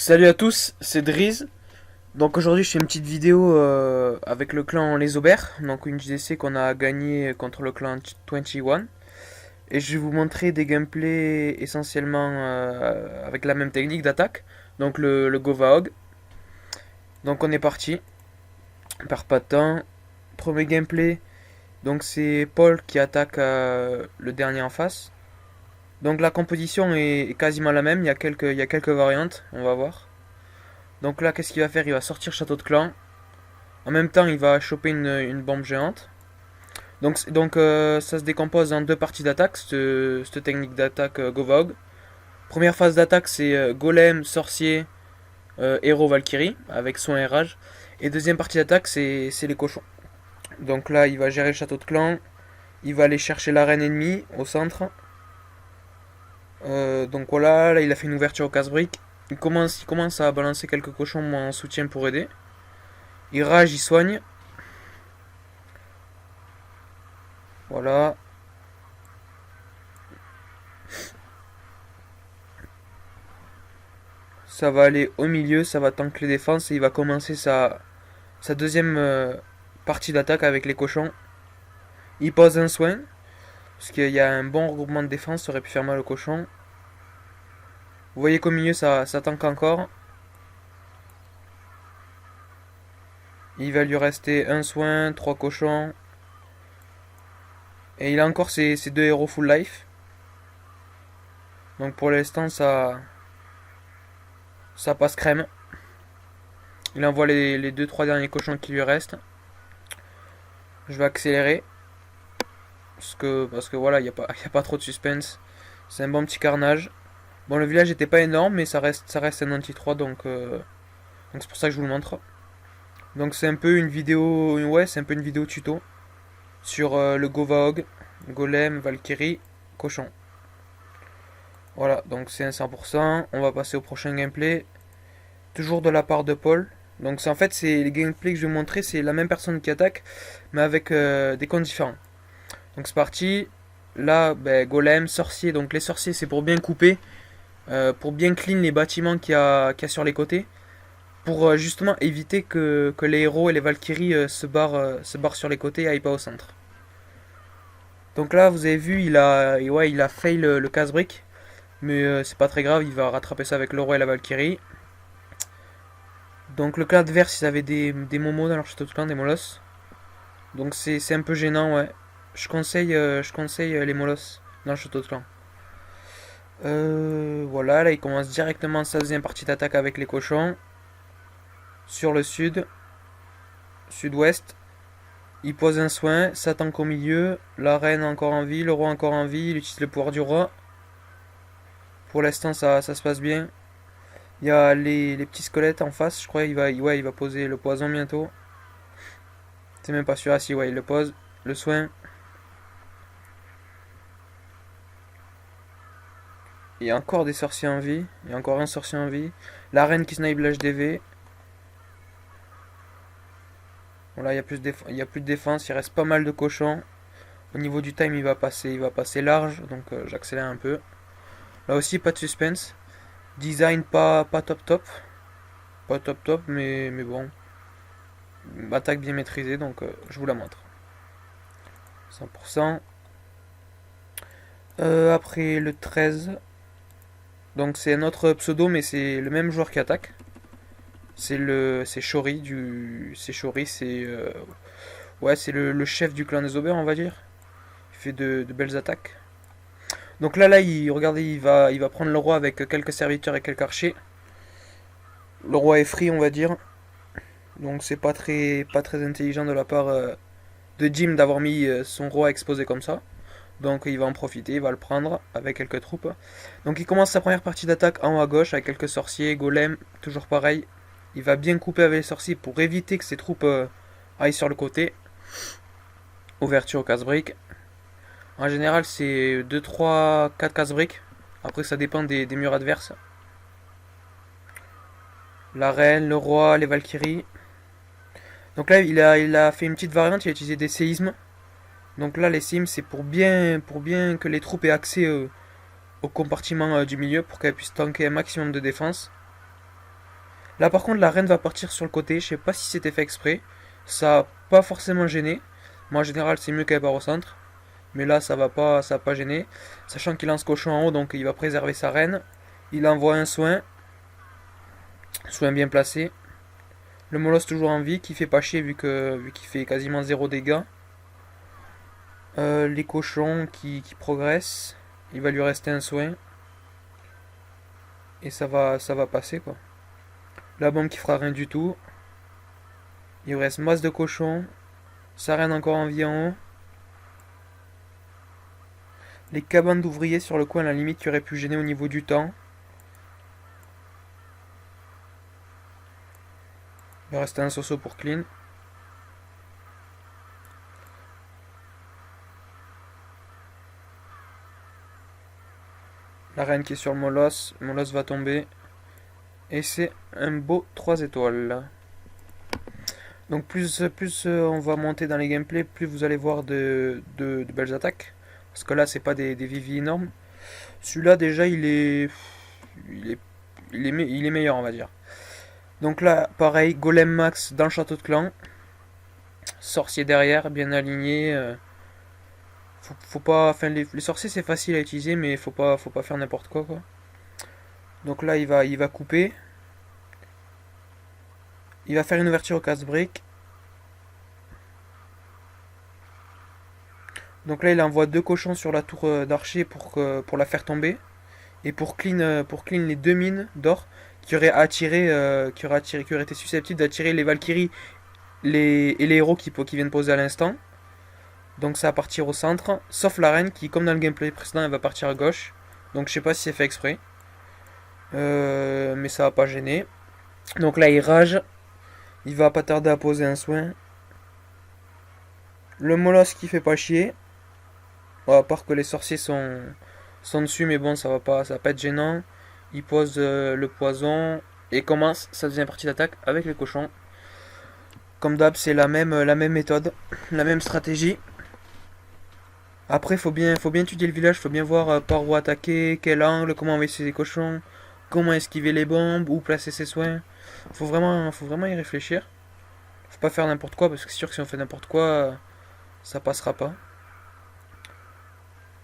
Salut à tous, c'est Driz. Donc aujourd'hui je fais une petite vidéo avec le clan Les Aubers, donc une JDC qu'on a gagné contre le clan 21. Et je vais vous montrer des gameplays essentiellement avec la même technique d'attaque, donc le Govahog. Donc on est parti, on perd pas de temps. Premier gameplay, donc c'est Paul qui attaque le dernier en face. Donc la composition est quasiment la même, il y a quelques variantes, on va voir. Donc là, qu'est-ce qu'il va faire? Il va sortir Château de Clan. En même temps, il va choper une bombe géante. Donc, ça se décompose en deux parties d'attaque, cette technique d'attaque Govog. Première phase d'attaque, c'est Golem, Sorcier, Héros, Valkyrie, avec soin et rage. Et deuxième partie d'attaque, c'est les cochons. Donc là, il va gérer le Château de Clan. Il va aller chercher l'arène ennemie au centre. Donc voilà, là, il a fait une ouverture au casse-brique. Il commence à balancer quelques cochons en soutien pour aider. Il rage, il soigne. Voilà. Ça va aller au milieu, ça va tanker les défenses et il va commencer sa deuxième partie d'attaque avec les cochons. Il pose un soin, parce qu'il y a un bon regroupement de défense, ça aurait pu faire mal aux cochons. Vous voyez qu'au milieu ça tank encore. Il va lui rester un soin, trois cochons. Et il a encore ses deux héros full life. Donc pour l'instant ça passe crème. Il envoie les deux trois derniers cochons qui lui restent. Je vais accélérer. Parce que voilà, y a pas trop de suspense. C'est un bon petit carnage. Bon, le village était pas énorme, mais ça reste un anti-3, donc c'est pour ça que je vous le montre. Donc c'est un peu une vidéo, ouais, c'est un peu une vidéo tuto sur le Govahog, Golem, Valkyrie, Cochon. Voilà, donc c'est un 100%. On va passer au prochain gameplay. Toujours de la part de Paul. Donc c'est en fait, c'est les gameplays que je vais vous montrer, c'est la même personne qui attaque, mais avec des comptes différents. Donc c'est parti. Là, ben, Golem, Sorcier. Donc les sorciers, c'est pour bien couper, pour bien clean les bâtiments qu'il y a sur les côtés, pour justement éviter que les héros et les Valkyries se barrent sur les côtés et aillent pas au centre. Donc là, vous avez vu, il a fail le casse-brique, mais c'est pas très grave, il va rattraper ça avec le roi et la Valkyrie. Donc le clan adverse, ils avaient des momos dans leur château de clan, des molosses. Donc c'est un peu gênant, ouais. Je conseille les molosses dans le château de clan. Voilà, là il commence directement sa deuxième partie d'attaque avec les cochons. Sur le sud-ouest. Il pose un soin, ça tank au milieu. La reine encore en vie, le roi encore en vie. Il utilise le pouvoir du roi. Pour l'instant, ça se passe bien. Il y a les petits squelettes en face, je crois. Il va poser le poison bientôt. C'est même pas sûr. Ah si, ouais, il le pose. Le soin. Il y a encore des sorciers en vie. Il y a encore un sorcier en vie. La reine qui snipe l'HDV. Voilà, il y a plus de défense. Il reste pas mal de cochons. Au niveau du time, il va passer large. Donc j'accélère un peu. Là aussi, pas de suspense. Design pas top top. Pas top top, mais bon. Attaque bien maîtrisée, donc je vous la montre. 100%. Après le 13. Donc c'est un autre pseudo, mais c'est le même joueur qui attaque. C'est Shori c'est Shori, ouais, c'est le chef du clan des Aubers, on va dire. Il fait de belles attaques. Donc là, regardez, il va prendre le roi avec quelques serviteurs et quelques archers. Le roi est free, on va dire. Donc c'est pas très intelligent de la part de Jim d'avoir mis son roi exposé comme ça. Donc il va en profiter, il va le prendre avec quelques troupes. Donc il commence sa première partie d'attaque en haut à gauche avec quelques sorciers, golem, toujours pareil. Il va bien couper avec les sorciers pour éviter que ses troupes aillent sur le côté. Ouverture au casse-brique. En général c'est 2, 3, 4 casse-briques. Après ça dépend des murs adverses. La reine, le roi, les valkyries. Donc là il a fait une petite variante, il a utilisé des séismes. Donc là les sims c'est pour bien que les troupes aient accès au compartiment du milieu pour qu'elles puissent tanker un maximum de défense. Là par contre la reine va partir sur le côté, je sais pas si c'était fait exprès. Ça a pas forcément gêné. Moi en général c'est mieux qu'elle part au centre. Mais là ça va pas gêner. Sachant qu'il lance cochon en haut, donc il va préserver sa reine. Il envoie un soin. Soin bien placé. Le molosse toujours en vie, qui fait pas chier vu qu'il fait quasiment zéro dégâts. Les cochons qui progressent. Il va lui rester un soin. Et ça va passer quoi. La bombe qui fera rien du tout. Il reste masse de cochons. Sa reine encore en vie en haut. Les cabanes d'ouvriers sur le coin, à la limite, qui aurait pu gêner au niveau du temps. Il va rester un soso pour clean. La reine qui est sur le molosse. Le molosse va tomber. Et c'est un beau 3 étoiles. Donc plus on va monter dans les gameplays, plus vous allez voir de belles attaques. Parce que là, c'est pas des vivis énormes. Celui-là, déjà, il est, il est meilleur, on va dire. Donc là, pareil, golem max dans le château de clan. Sorcier derrière, bien aligné. Faut pas, enfin, les sorciers, c'est facile à utiliser, mais faut pas faire n'importe quoi, quoi. Donc là, il va couper. Il va faire une ouverture au casse-brique. Donc là, il envoie deux cochons sur la tour d'archer pour la faire tomber. Et pour clean les deux mines d'or qui auraient été susceptibles d'attirer les Valkyries et les héros qui viennent poser à l'instant. Donc ça va partir au centre. Sauf la reine qui, comme dans le gameplay précédent, elle va partir à gauche. Donc je sais pas si c'est fait exprès. Mais ça va pas gêner. Donc là, il rage. Il va pas tarder à poser un soin. Le molosse qui fait pas chier. Bon, à part que les sorciers sont dessus, mais bon, ça va pas être gênant. Il pose le poison et commence sa deuxième partie d'attaque avec les cochons. Comme d'hab, c'est la même méthode, la même stratégie. Après, faut bien étudier le village, faut bien voir par où attaquer, quel angle, comment envoyer les cochons, comment esquiver les bombes, où placer ses soins. Faut vraiment y réfléchir. Faut pas faire n'importe quoi parce que c'est sûr que si on fait n'importe quoi, ça passera pas.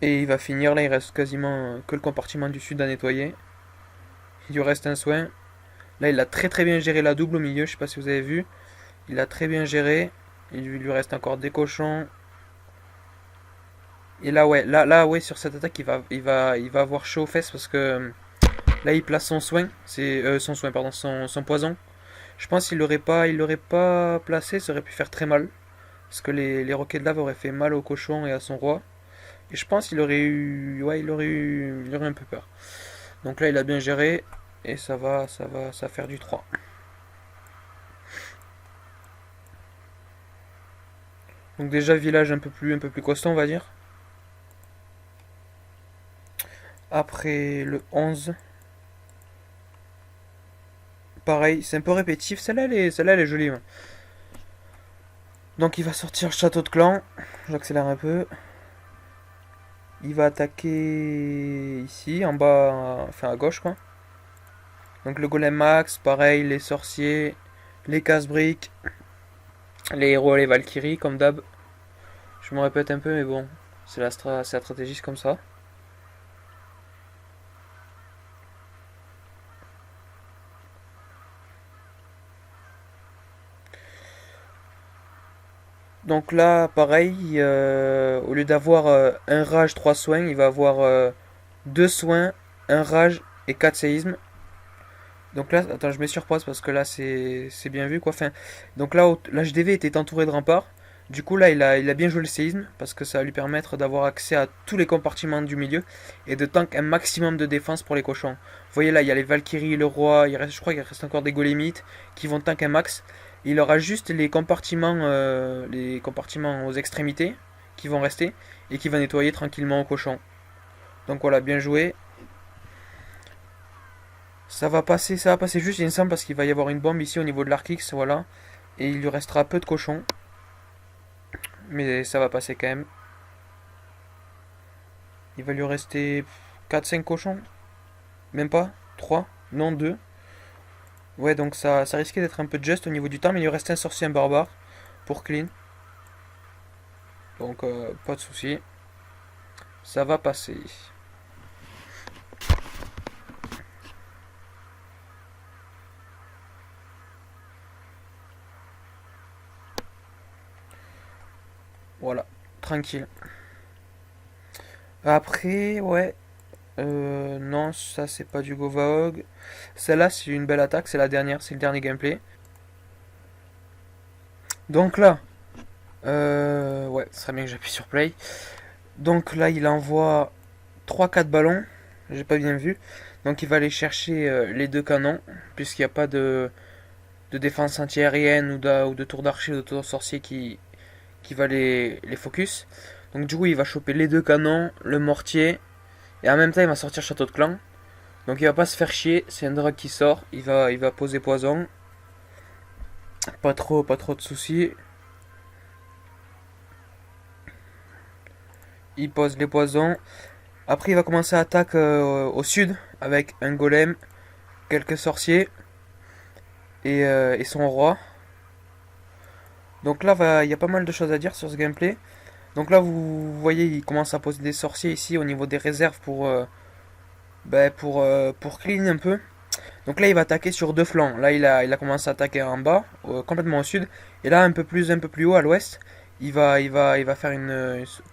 Et il va finir, là il reste quasiment que le compartiment du sud à nettoyer. Il lui reste un soin. Là il a très très bien géré la double au milieu, je sais pas si vous avez vu. Il a très bien géré. Il lui reste encore des cochons. Et là ouais, là ouais sur cette attaque il va avoir chaud aux fesses parce que là il place son soin. C'est son soin pardon, son poison. Je pense qu'il l'aurait pas placé, ça aurait pu faire très mal. Parce que les roquets de lave auraient fait mal au cochon et à son roi. Et je pense qu'il aurait eu. Ouais, il aurait un peu peur. Donc là, il a bien géré. Et ça va faire du 3. Donc déjà, village un peu plus costaud, on va dire. Après le 11. Pareil, c'est un peu répétitif. Celle-là, elle est jolie. Ouais. Donc il va sortir le château de clan. J'accélère un peu. Il va attaquer ici, en bas, enfin à gauche, quoi. Donc le golem max, pareil, les sorciers, les casse-briques, les héros, les Valkyries, comme d'hab. Je me répète un peu, mais bon, c'est la stratégie, c'est comme ça. Donc là, pareil, au lieu d'avoir un rage, 3 soins, il va avoir 2 soins, un rage et 4 séismes. Donc là, attends, je mets sur pause parce que là, c'est bien vu quoi. Enfin, donc là, l'HDV était entouré de remparts. Du coup, là, il a bien joué le séisme parce que ça va lui permettre d'avoir accès à tous les compartiments du milieu et de tank un maximum de défense pour les cochons. Vous voyez là, il y a les Valkyries, le roi, je crois qu'il reste encore des golémites qui vont tank un max. Il aura juste les compartiments aux extrémités qui vont rester et qui va nettoyer tranquillement aux cochons. Donc voilà, bien joué. Ça va passer juste, il me semble, parce qu'il va y avoir une bombe ici au niveau de l'arc-X, voilà. Et il lui restera peu de cochons. Mais ça va passer quand même. Il va lui rester 4-5 cochons. Même pas 3. Non, 2. Ouais, donc ça risquait d'être un peu juste au niveau du temps, mais il lui restait un sorcier, un barbare pour clean. Donc pas de souci, ça va passer. Voilà, tranquille. Après, ouais, non, ça c'est pas du Govahog. Celle-là c'est une belle attaque, c'est la dernière, c'est le dernier gameplay. Donc là, ouais, ce serait bien que j'appuie sur play. Donc là, il envoie trois quatre ballons, j'ai pas bien vu. Donc il va aller chercher les deux canons, puisqu'il n'y a pas de défense antiaérienne ou de tour d'archer ou de tour sorcier qui va les focus. Donc du coup, il va choper les deux canons, le mortier, et en même temps, il va sortir château de clan. Donc il va pas se faire chier, c'est un drag qui sort, il va poser poison. Pas trop de soucis. Il pose les poisons. Après, il va commencer à attaquer au sud avec un golem, quelques sorciers et son roi. Donc là, il y a pas mal de choses à dire sur ce gameplay. Donc là, vous voyez, il commence à poser des sorciers ici au niveau des réserves pour clean un peu. Donc là, il va attaquer sur deux flancs. Là, il a commencé à attaquer en bas, complètement au sud. Et là, un peu plus haut, à l'ouest, il va faire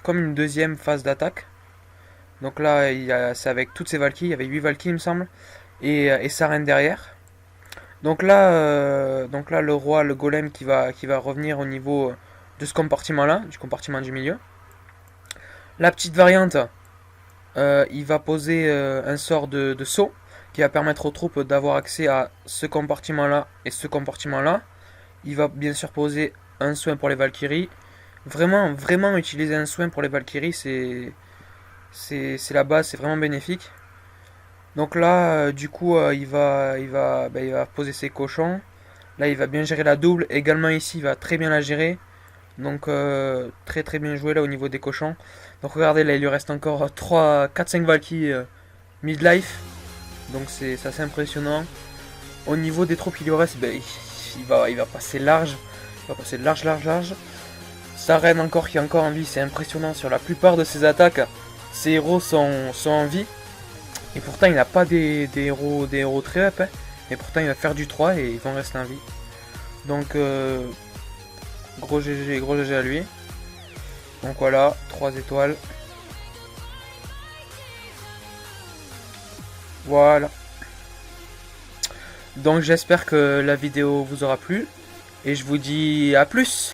comme une deuxième phase d'attaque. Donc là, c'est avec toutes ses Valkyries. Il y avait 8 Valkyries, il me semble. Et sa reine derrière. Donc là, le roi, le golem qui va revenir au niveau de ce compartiment-là, du compartiment du milieu. La petite variante, il va poser un sort de saut qui va permettre aux troupes d'avoir accès à ce compartiment-là et ce compartiment-là. Il va bien sûr poser un soin pour les Valkyries. Vraiment, vraiment utiliser un soin pour les Valkyries, c'est la base, c'est vraiment bénéfique. Donc là, du coup, il va poser ses cochons. Là, il va bien gérer la double. Également ici, il va très bien la gérer. Donc très très bien joué là au niveau des cochons. Donc regardez, là il lui reste encore 3, 4, 5 Valky midlife. Donc c'est assez impressionnant. Au niveau des troupes il lui reste, ben, il va passer large. Il va passer large, large, large. Sa reine encore qui est encore en vie, c'est impressionnant. Sur la plupart de ses attaques, ses héros sont en vie. Et pourtant il n'a pas des héros très up. Hein. Et pourtant il va faire du 3 et ils vont rester en vie. Donc gros GG à lui. Donc voilà, 3 étoiles. Voilà. Donc j'espère que la vidéo vous aura plu. Et je vous dis à plus.